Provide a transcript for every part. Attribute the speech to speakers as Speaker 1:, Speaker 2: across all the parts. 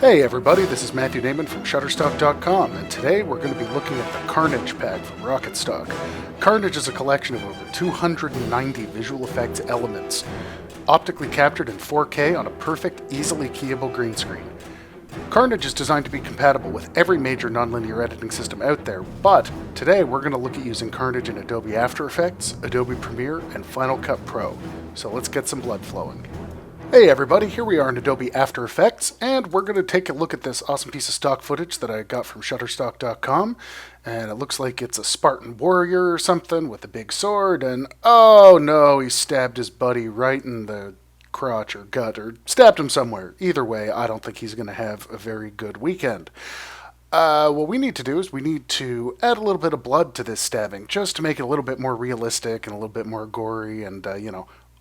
Speaker 1: Hey everybody, this is Matthew Naiman from RocketStock.com, and today we're going to be looking at the Carnage pack from RocketStock. Carnage is a collection of over 290 visual effects elements, optically captured in 4K on a perfect, easily keyable green screen. Carnage is designed to be compatible with every major nonlinear editing system out there, but today we're going to look at using Carnage in Adobe After Effects, Adobe Premiere, and Final Cut Pro. So let's get some blood flowing. Hey everybody, here we are in Adobe After Effects, and we're going to take a look at this awesome piece of stock footage that I got from RocketStock.com, and it looks like it's a Spartan warrior or something with a big sword, and oh no, he stabbed his buddy right in the crotch or gut, or stabbed him somewhere. Either way, I don't think he's going to have a very good weekend. What we need to do is we need to add a little bit of blood to this stabbing, just to make it a little bit more realistic and a little bit more gory and,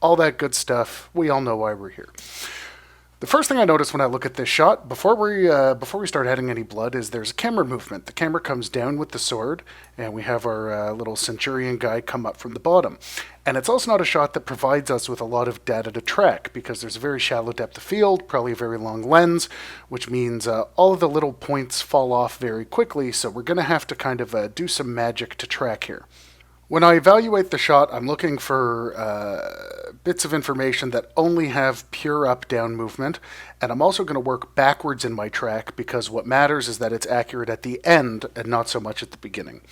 Speaker 1: all that good stuff. We all know why we're here. The first thing I notice when I look at this shot, before we start adding any blood, is there's a camera movement. The camera comes down with the sword, and we have our little centurion guy come up from the bottom. And it's also not a shot that provides us with a lot of data to track, because there's a very shallow depth of field, probably a very long lens, which means all of the little points fall off very quickly, so we're going to have to kind of do some magic to track here. When I evaluate the shot, I'm looking for bits of information that only have pure up-down movement, and I'm also going to work backwards in my track because what matters is that it's accurate at the end and not so much at the beginning.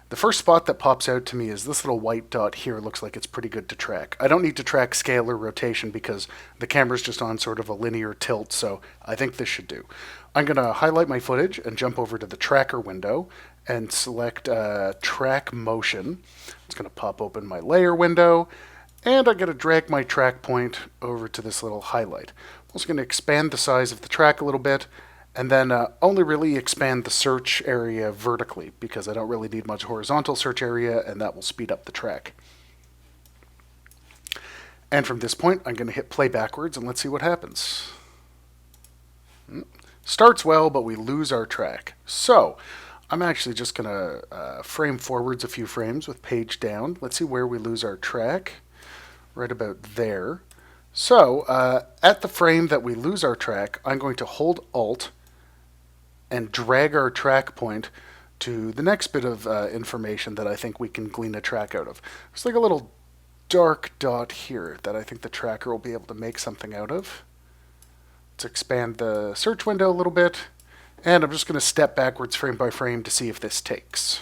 Speaker 1: The first spot that pops out to me is this little white dot here. Looks like it's pretty good to track. I don't need to track scale or rotation because the camera's just on sort of a linear tilt, so I think this should do. I'm going to highlight my footage and jump over to the tracker window and select track motion. It's going to pop open my layer window, and I'm going to drag my track point over to this little highlight. I'm also going to expand the size of the track a little bit, and then only really expand the search area vertically because I don't really need much horizontal search area, and that will speed up the track. And from this point, I'm going to hit play backwards, and let's see what happens. Starts well, but we lose our track. So I'm actually just going to frame forwards a few frames with page down. Let's see where we lose our track. Right about there. So at the frame that we lose our track, I'm going to hold Alt and drag our track point to the next bit of information that I think we can glean a track out of. There's like a little dark dot here that I think the tracker will be able to make something out of. Let's expand the search window a little bit. And I'm just going to step backwards frame by frame to see if this takes.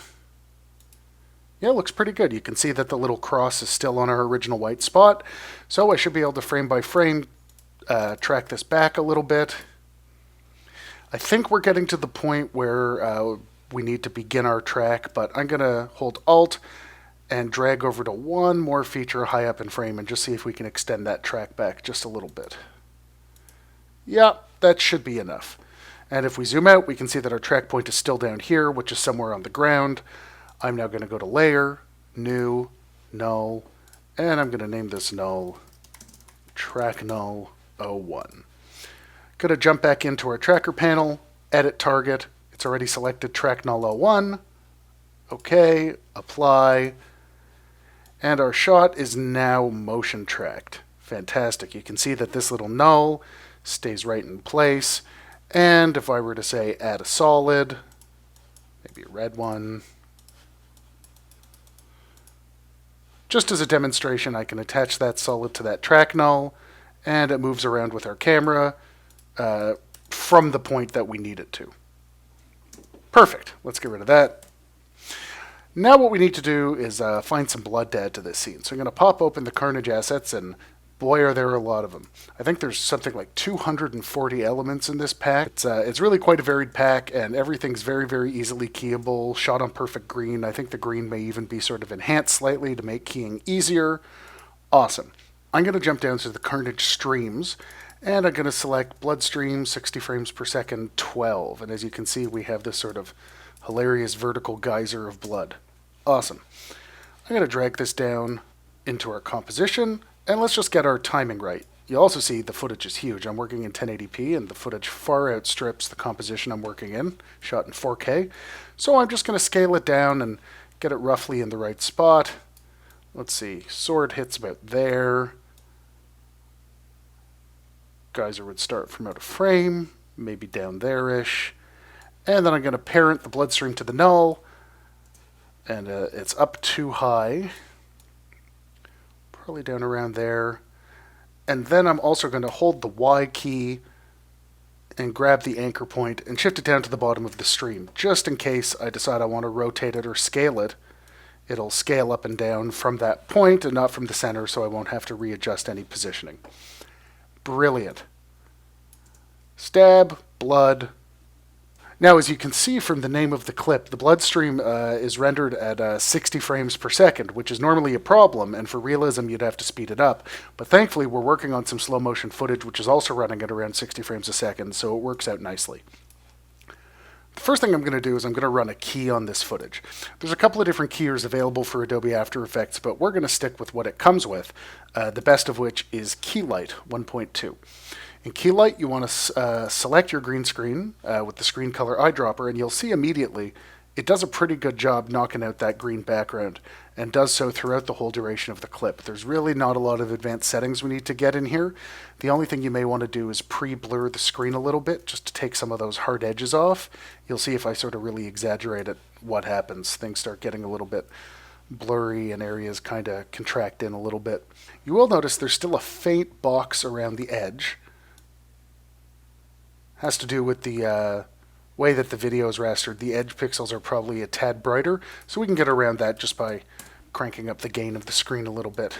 Speaker 1: Yeah, it looks pretty good. You can see that the little cross is still on our original white spot. So I should be able to frame by frame track this back a little bit. I think we're getting to the point where we need to begin our track, but I'm going to hold Alt and drag over to one more feature high up in frame and just see if we can extend that track back just a little bit. Yeah, that should be enough. And if we zoom out, we can see that our track point is still down here, which is somewhere on the ground. I'm now going to go to Layer, New, Null, and I'm going to name this Null, Track Null 01. Going to jump back into our tracker panel, Edit Target. It's already selected Track Null 01. OK, Apply. And our shot is now motion tracked. Fantastic. You can see that this little null stays right in place. And if I were to say add a solid, maybe a red one, just as a demonstration, I can attach that solid to that track null, and it moves around with our camera from the point that we need it to. Perfect. Let's get rid of that. Now what we need to do is find some blood to add to this scene. So I'm going to pop open the Carnage assets, and boy, are there a lot of them. I think there's something like 240 elements in this pack. It's really quite a varied pack, and everything's very, very easily keyable, shot on perfect green. I think the green may even be sort of enhanced slightly to make keying easier. Awesome. I'm going to jump down to the Carnage streams, and I'm going to select blood stream, 60 frames per second, 12. And as you can see, we have this sort of hilarious vertical geyser of blood. Awesome. I'm going to drag this down into our composition, and let's just get our timing right. You also see the footage is huge. I'm working in 1080p, and the footage far outstrips the composition I'm working in, shot in 4K. So I'm just going to scale it down and get it roughly in the right spot. Let's see, sword hits about there. Geyser would start from out of frame. maybe down there-ish. And then I'm going to parent the bloodstream to the null, and it's up too high, probably down around there. And then I'm also going to hold the Y key and grab the anchor point and shift it down to the bottom of the stream, just in case I decide I want to rotate it or scale it. It'll scale up and down from that point and not from the center, so I won't have to readjust any positioning. Brilliant. Stab, blood. Now, as you can see from the name of the clip, the bloodstream is rendered at 60 frames per second, which is normally a problem, and for realism you'd have to speed it up. But thankfully we're working on some slow motion footage, which is also running at around 60 frames a second, so it works out nicely. The first thing I'm going to do is I'm going to run a key on this footage. There's a couple of different keyers available for Adobe After Effects, but we're going to stick with what it comes with, the best of which is Keylight 1.2. In Keylight, you want to select your green screen with the screen color eyedropper, and you'll see immediately it does a pretty good job knocking out that green background, and does so throughout the whole duration of the clip. There's really not a lot of advanced settings we need to get in here. The only thing you may want to do is pre-blur the screen a little bit, just to take some of those hard edges off. You'll see if I sort of really exaggerate it, what happens. Things start getting a little bit blurry and areas kind of contract in a little bit. You will notice there's still a faint box around the edge. Has to do with the way that the video is rastered. The edge pixels are probably a tad brighter, so we can get around that just by cranking up the gain of the screen a little bit.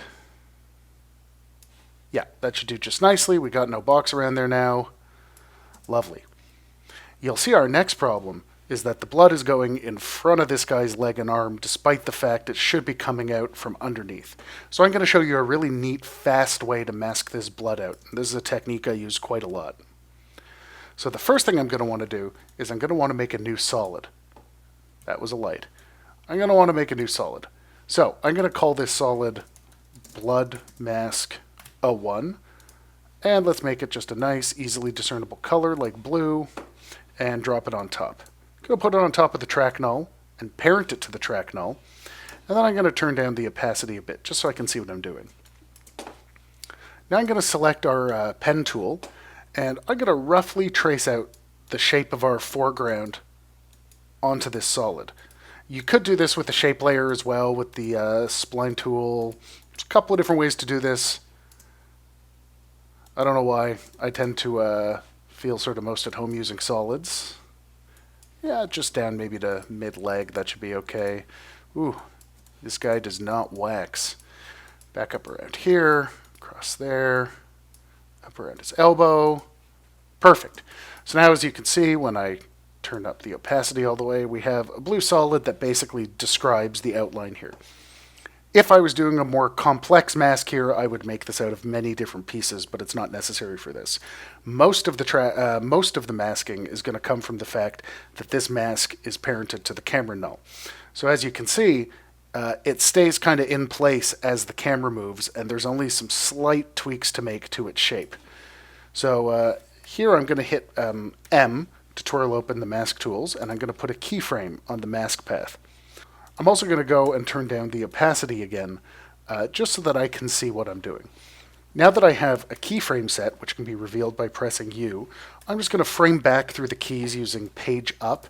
Speaker 1: Yeah, that should do just nicely. We got no box around there now. Lovely. You'll see our next problem is that the blood is going in front of this guy's leg and arm, despite the fact it should be coming out from underneath. So I'm going to show you a really neat, fast way to mask this blood out. This is a technique I use quite a lot. So the first thing I'm going to want to do is I'm going to want to make a new solid. That was a light. I'm going to want to make a new solid. So I'm going to call this solid Blood Mask 01. And let's make it just a nice, easily discernible color like blue, and drop it on top. I'm going to put it on top of the track null and parent it to the track null. And then I'm going to turn down the opacity a bit, just so I can see what I'm doing. Now I'm going to select our pen tool, and I'm going to roughly trace out the shape of our foreground onto this solid. You could do this with the shape layer as well, with the spline tool. There's a couple of different ways to do this. I don't know why. I tend to feel sort of most at home using solids. Yeah, just down maybe to mid-leg. That should be okay. Ooh, this guy does not wax. Back up around here, across there. Up around his elbow. Perfect. So now, as you can see, when I turn up the opacity all the way, we have a blue solid that basically describes the outline here. If I was doing a more complex mask here, I would make this out of many different pieces, but it's not necessary for this. Most of the masking is going to come from the fact that this mask is parented to the camera null. So as you can see, it stays kind of in place as the camera moves, and there's only some slight tweaks to make to its shape. So here I'm going to hit M to twirl open the mask tools, and I'm going to put a keyframe on the mask path. I'm also going to go and turn down the opacity again, just so that I can see what I'm doing. Now that I have a keyframe set, which can be revealed by pressing U, I'm just going to frame back through the keys using page up.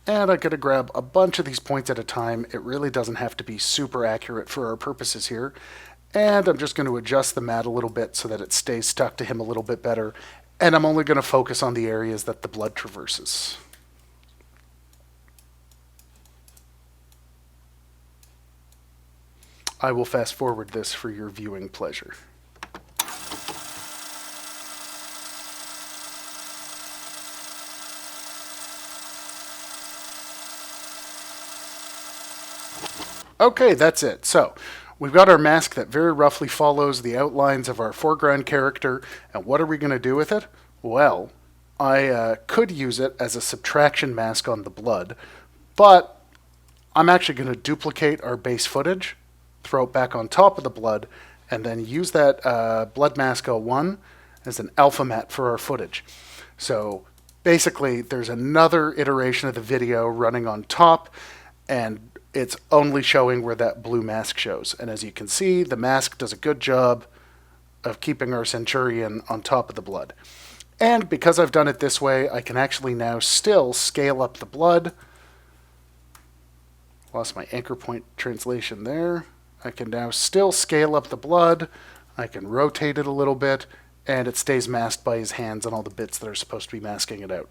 Speaker 1: And I'm going to grab a bunch of these points at a time. It really doesn't have to be super accurate for our purposes here. And I'm just going to adjust the mat a little bit so that it stays stuck to him a little bit better. And I'm only going to focus on the areas that the blood traverses. I will fast forward this for your viewing pleasure. Okay, that's it. So we've got our mask that very roughly follows the outlines of our foreground character. And what are we going to do with it? Well, I could use it as a subtraction mask on the blood, but I'm actually going to duplicate our base footage, throw it back on top of the blood, and then use that blood mask 01 as an alpha matte for our footage. So basically, there's another iteration of the video running on top, and it's only showing where that blue mask shows. And as you can see, the mask does a good job of keeping our Centurion on top of the blood. And because I've done it this way, I can actually now still scale up the blood. Lost my anchor point translation there. I can now still scale up the blood. I can rotate it a little bit, and it stays masked by his hands and all the bits that are supposed to be masking it out.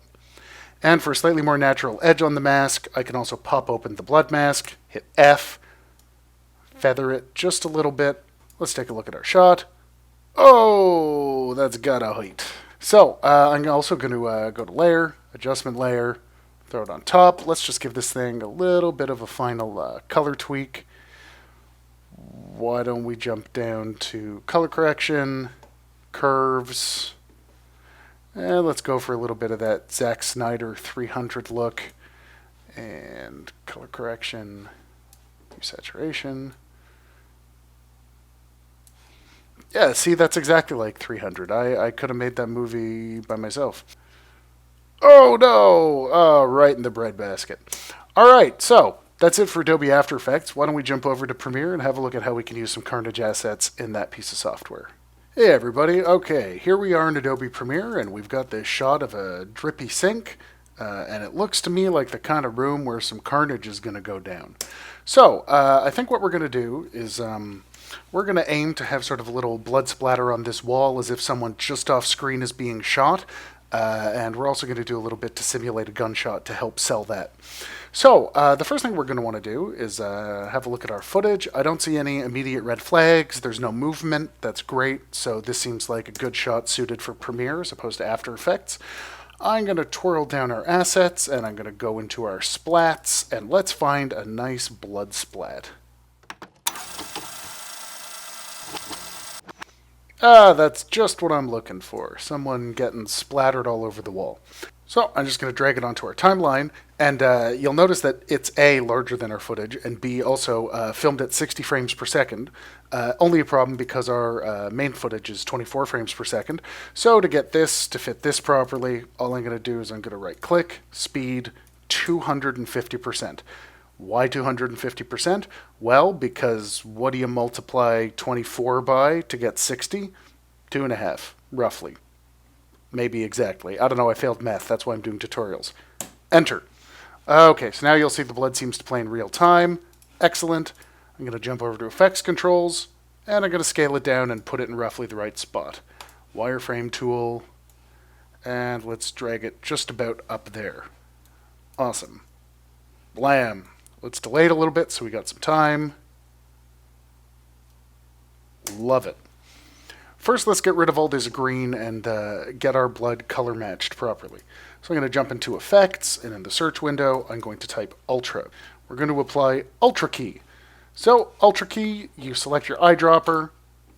Speaker 1: And for a slightly more natural edge on the mask, I can also pop open the blood mask, hit F, feather it just a little bit. Let's take a look at our shot. Oh, that's gotta hurt. So I'm also going to go to Layer, Adjustment Layer, throw it on top. Let's just give this thing a little bit of a final color tweak. Why don't we jump down to Color Correction, Curves, and let's go for a little bit of that Zack Snyder 300 look, and Color Correction, Saturation. Yeah, see, that's exactly like 300. I could have made that movie by myself. Oh no! Oh, right in the breadbasket. Alright, so that's it for Adobe After Effects. Why don't we jump over to Premiere and have a look at how we can use some Carnage assets in that piece of software. Hey everybody, okay, here we are in Adobe Premiere, and we've got this shot of a drippy sink, and it looks to me like the kind of room where some carnage is going to go down. So, I think what we're going to do is we're going to aim to have sort of a little blood splatter on this wall as if someone just off screen is being shot, and we're also going to do a little bit to simulate a gunshot to help sell that. So, the first thing we're going to want to do is have a look at our footage. I don't see any immediate red flags. There's no movement. That's great. So this seems like a good shot suited for Premiere as opposed to After Effects. I'm going to twirl down our assets, and I'm going to go into our splats, and let's find a nice blood splat. Ah, that's just what I'm looking for. Someone getting splattered all over the wall. So I'm just going to drag it onto our timeline, and you'll notice that it's A, larger than our footage, and B, also filmed at 60 frames per second. Only a problem because our main footage is 24 frames per second. So to get this to fit this properly, all I'm going to do is I'm going to right-click, speed, 250%. Why 250%? Well, because what do you multiply 24 by to get 60? 2.5, roughly. Maybe exactly. I don't know, I failed math. That's why I'm doing tutorials. Enter. Okay, so now you'll see the blood seems to play in real time. Excellent. I'm going to jump over to Effects Controls, and I'm going to scale it down and put it in roughly the right spot. Wireframe tool, and let's drag it just about up there. Awesome. Blam. Let's delay it a little bit so we got some time. Love it. First, let's get rid of all this green and get our blood color matched properly. So I'm going to jump into Effects, and in the search window, I'm going to type Ultra. We're going to apply Ultra Key. So, Ultra Key, you select your eyedropper,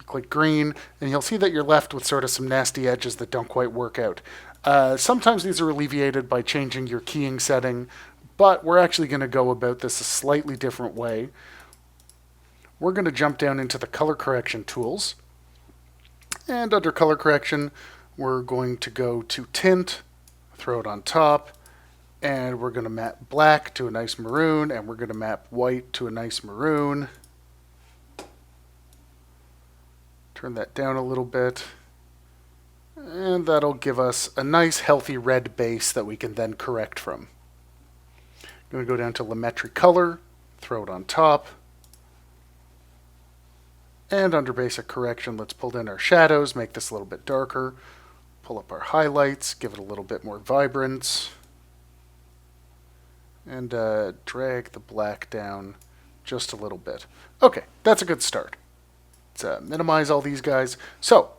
Speaker 1: click green, and you'll see that you're left with sort of some nasty edges that don't quite work out. Sometimes these are alleviated by changing your keying setting, but we're actually going to go about this a slightly different way. We're going to jump down into the color correction tools. And under color correction, we're going to go to tint, throw it on top, and we're going to map black to a nice maroon, and we're going to map white to a nice maroon. Turn that down a little bit, and that'll give us a nice healthy red base that we can then correct from. I'm going to go down to Lumetri Color, throw it on top. And under basic correction, let's pull down our shadows, make this a little bit darker. Pull up our highlights, give it a little bit more vibrance. And drag the black down just a little bit. Okay, that's a good start. Let's minimize all these guys. So,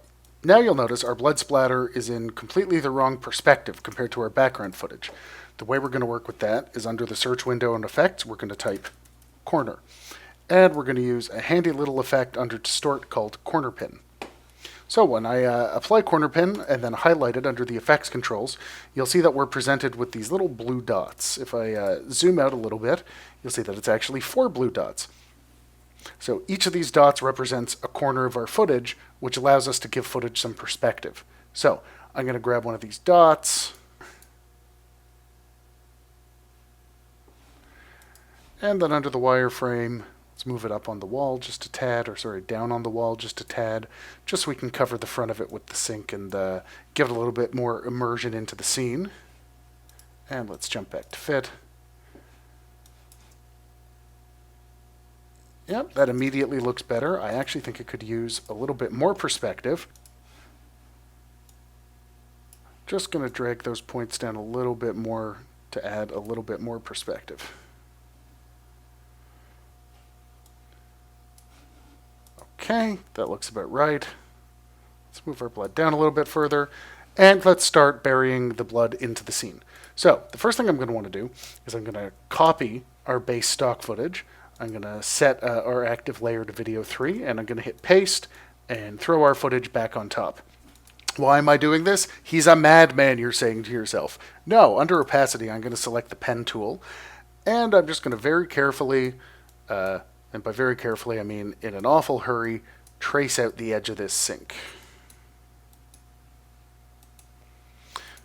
Speaker 1: now you'll notice our blood splatter is in completely the wrong perspective compared to our background footage. The way we're going to work with that is under the search window and effects, we're going to type corner. And we're going to use a handy little effect under Distort called Corner Pin. So when I apply Corner Pin and then highlight it under the effects controls, you'll see that we're presented with these little blue dots. If I zoom out a little bit, you'll see that it's actually 4 blue dots. So each of these dots represents a corner of our footage, which allows us to give footage some perspective. So I'm going to grab one of these dots, and then under the wireframe, Let's move it up on the wall just a tad, or sorry, down on the wall just a tad, just so we can cover the front of it with the sink and give it a little bit more immersion into the scene. And let's jump back to fit. Yep, that immediately looks better. I actually think it could use a little bit more perspective. Just going to drag those points down a little bit more to add a little bit more perspective. Okay, that looks about right. Let's move our blood down a little bit further, and let's start burying the blood into the scene. So the first thing I'm going to want to do is I'm going to copy our base stock footage. I'm going to set our active layer to video 3, and I'm going to hit paste and throw our footage back on top. Why am I doing this? He's a madman, you're saying to yourself. No, under opacity, I'm going to select the pen tool, and I'm just going to very carefully, and by very carefully I mean in an awful hurry, trace out the edge of this sink.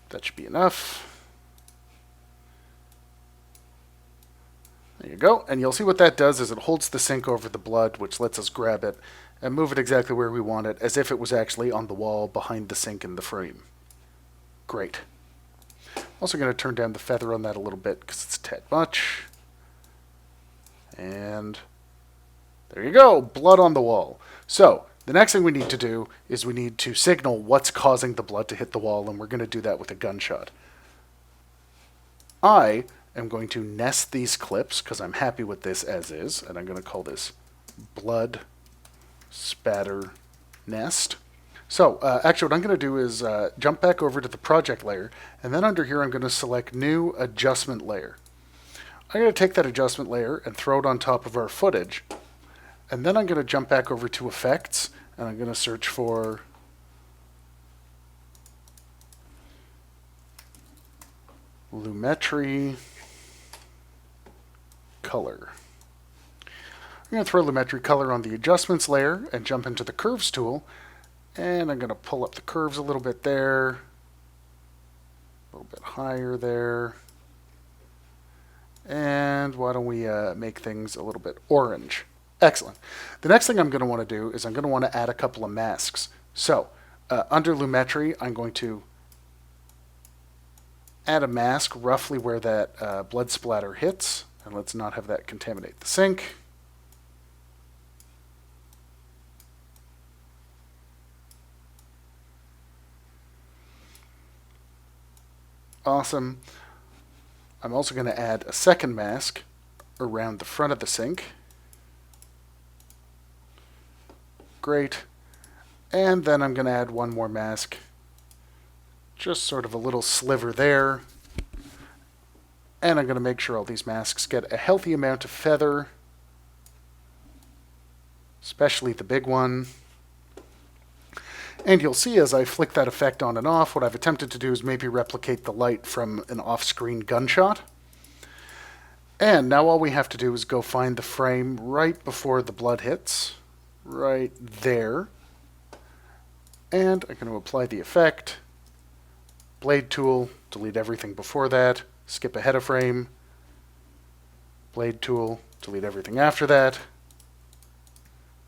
Speaker 1: That should be enough. There you go, and you'll see what that does is it holds the sink over the blood, which lets us grab it and move it exactly where we want it, as if it was actually on the wall behind the sink in the frame. Great. Also going to turn down the feather on that a little bit because it's a tad much. And there you go, blood on the wall. So the next thing we need to do is we need to signal what's causing the blood to hit the wall, and we're going to do that with a gunshot. I am going to nest these clips because I'm happy with this as is, and I'm going to call this blood spatter nest. So actually what I'm going to do is jump back over to the project layer, and then under here I'm going to select new adjustment layer. I'm going to take that adjustment layer and throw it on top of our footage, and then I'm going to jump back over to effects, and I'm going to search for Lumetri color. I'm going to throw Lumetri color on the adjustments layer and jump into the curves tool, and I'm going to pull up the curves a little bit there, a little bit higher there, and why don't we make things a little bit orange. Excellent. The next thing I'm going to want to do is I'm going to want to add a couple of masks. So under Lumetri, I'm going to add a mask roughly where that blood splatter hits, and let's not have that contaminate the sink. Awesome. I'm also going to add a second mask around the front of the sink. Great. And then I'm going to add one more mask, just sort of a little sliver there. And I'm going to make sure all these masks get a healthy amount of feather, especially the big one. And you'll see as I flick that effect on and off, what I've attempted to do is maybe replicate the light from an off-screen gunshot. And now all we have to do is go find the frame right before the blood hits, right there. And I'm going to apply the effect, blade tool, delete everything before that, skip ahead a frame, blade tool, delete everything after that,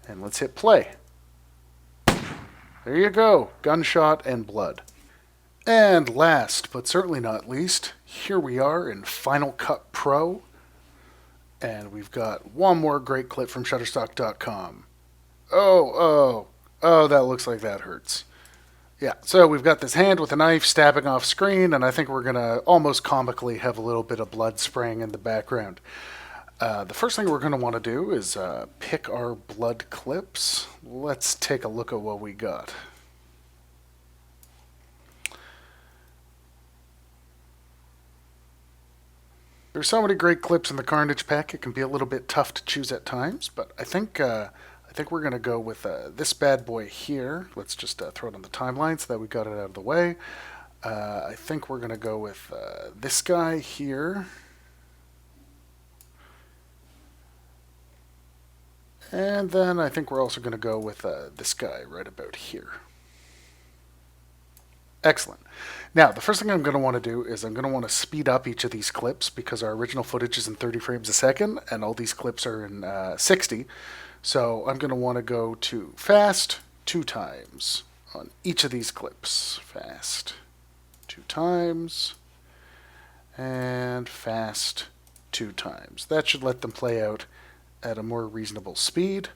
Speaker 1: and let's hit play. There you go, gunshot and blood. And last, but certainly not least, here we are in Final Cut Pro, and we've got one more great clip from Shutterstock.com. Oh, that looks like that hurts. Yeah, so we've got this hand with a knife stabbing off screen, and I think we're going to almost comically have a little bit of blood spraying in the background. The first thing we're going to want to do is pick our blood clips. Let's take a look at what we got. There's so many great clips in the Carnage pack, it can be a little bit tough to choose at times, but I think we're going to go with this bad boy here. Let's just throw it on the timeline so that we got it out of the way. I think we're going to go with this guy here. And then I think we're also going to go with this guy right about here. Excellent. Now, the first thing I'm going to want to do is I'm going to want to speed up each of these clips because our original footage is in 30 frames a second and all these clips are in 60. So I'm going to want to go to fast 2 times on each of these clips. Fast 2 times and fast 2 times. That should let them play out at a more reasonable speed.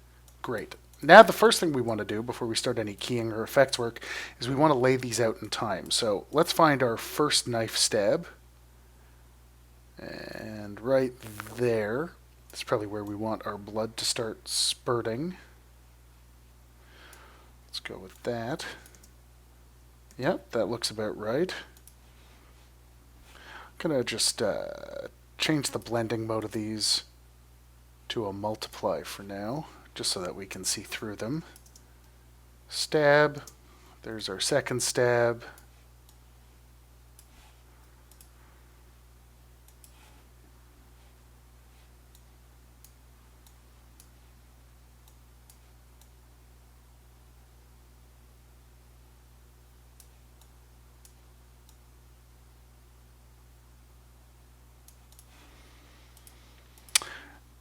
Speaker 1: Great. Now the first thing we want to do before we start any keying or effects work is we want to lay these out in time. So let's find our first knife stab. And right there, that's probably where we want our blood to start spurting. Let's go with that. Yep, that looks about right. I'm going to just change the blending mode of these to a multiply for now, just so that we can see through them. Stab. There's our second stab.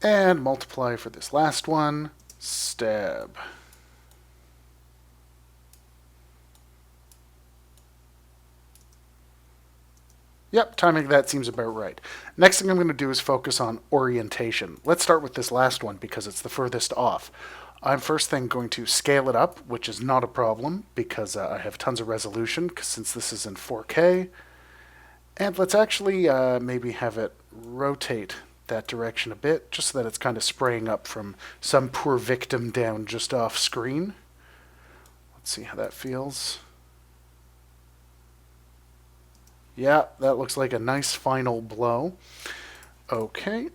Speaker 1: And multiply for this last one. Stab. Yep, timing of that seems about right. Next thing I'm going to do is focus on orientation. Let's start with this last one because it's the furthest off. I'm first thing going to scale it up, which is not a problem because I have tons of resolution since this is in 4K. And let's actually maybe have it rotate that direction a bit, just so that it's kind of spraying up from some poor victim down just off screen. Let's see how that feels. Yeah, that looks like a nice final blow. Okay,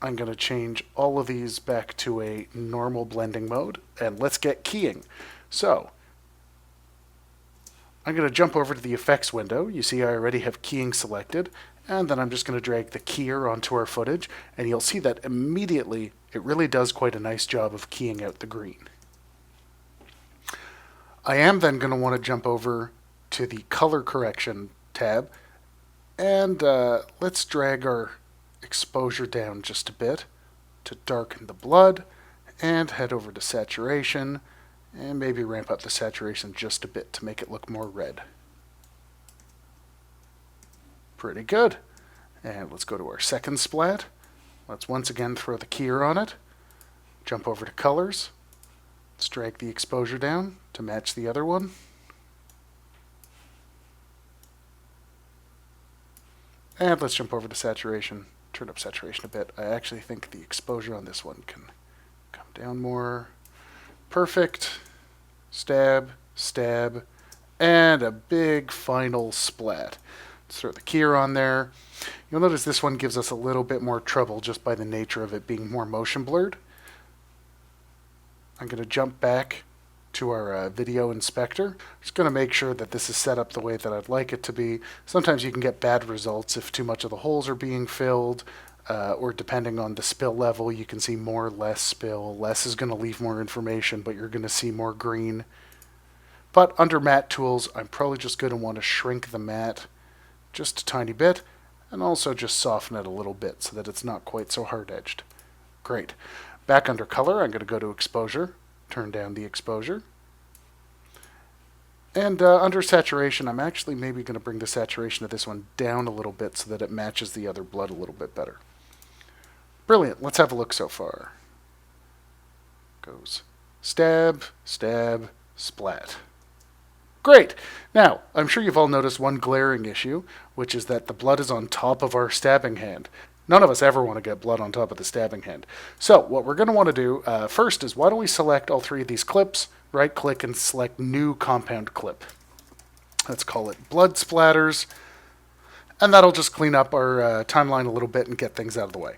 Speaker 1: I'm going to change all of these back to a normal blending mode, and let's get keying. So, I'm going to jump over to the effects window. You see I already have keying selected. And then I'm just going to drag the keyer onto our footage, and you'll see that immediately it really does quite a nice job of keying out the green. I am then going to want to jump over to the color correction tab, and let's drag our exposure down just a bit to darken the blood, and head over to saturation, and maybe ramp up the saturation just a bit to make it look more red. Pretty good. And let's go to our second splat. Let's once again throw the keyer on it. Jump over to colors. Let's drag the exposure down to match the other one. And let's jump over to saturation. Turn up saturation a bit. I actually think the exposure on this one can come down more. Perfect. Stab, stab, and a big final splat. Let's throw the keyer on there. You'll notice this one gives us a little bit more trouble just by the nature of it being more motion blurred. I'm going to jump back to our video inspector. Just going to make sure that this is set up the way that I'd like it to be. Sometimes you can get bad results if too much of the holes are being filled, or depending on the spill level, you can see more, less spill. Less is going to leave more information, but you're going to see more green. But under matte tools, I'm probably just going to want to shrink the matte just a tiny bit, and also just soften it a little bit so that it's not quite so hard-edged. Great. Back under color, I'm going to go to exposure, turn down the exposure. And under saturation, I'm actually maybe going to bring the saturation of this one down a little bit so that it matches the other blood a little bit better. Brilliant. Let's have a look so far. Goes stab, stab, splat. Great! Now, I'm sure you've all noticed one glaring issue, which is that the blood is on top of our stabbing hand. None of us ever want to get blood on top of the stabbing hand. So, what we're going to want to do first is, why don't we select all 3 of these clips, right-click and select New Compound Clip. Let's call it Blood Splatters, and that'll just clean up our timeline a little bit and get things out of the way.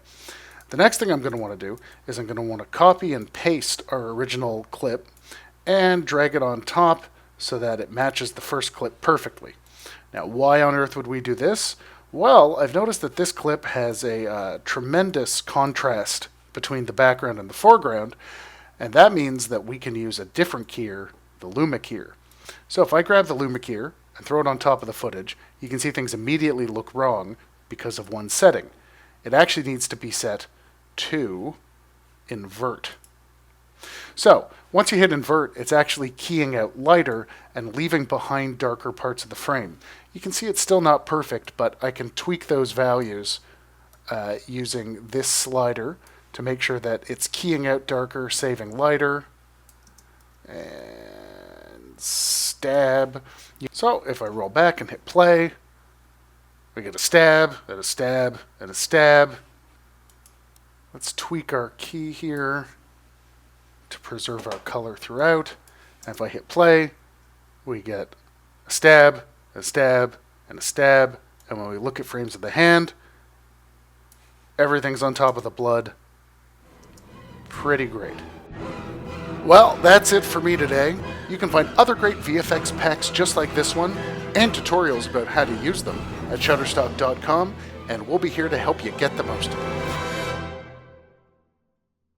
Speaker 1: The next thing I'm going to want to do is I'm going to want to copy and paste our original clip and drag it on top so that it matches the first clip perfectly. Now, why on earth would we do this? Well, I've noticed that this clip has a tremendous contrast between the background and the foreground, and that means that we can use a different keyer, the Luma keyer. So if I grab the Luma keyer and throw it on top of the footage, you can see things immediately look wrong because of one setting. It actually needs to be set to invert. So, once you hit invert, it's actually keying out lighter and leaving behind darker parts of the frame. You can see it's still not perfect, but I can tweak those values using this slider to make sure that it's keying out darker, saving lighter, and stab. So if I roll back and hit play, we get a stab, and a stab, and a stab. Let's tweak our key here to preserve our color throughout. And if I hit play, we get a stab, a stab, and a stab. And when we look at frames of the hand, everything's on top of the blood. Pretty great. Well, that's it for me today. You can find other great VFX packs just like this one and tutorials about how to use them at Shutterstock.com, and we'll be here to help you get the most of it.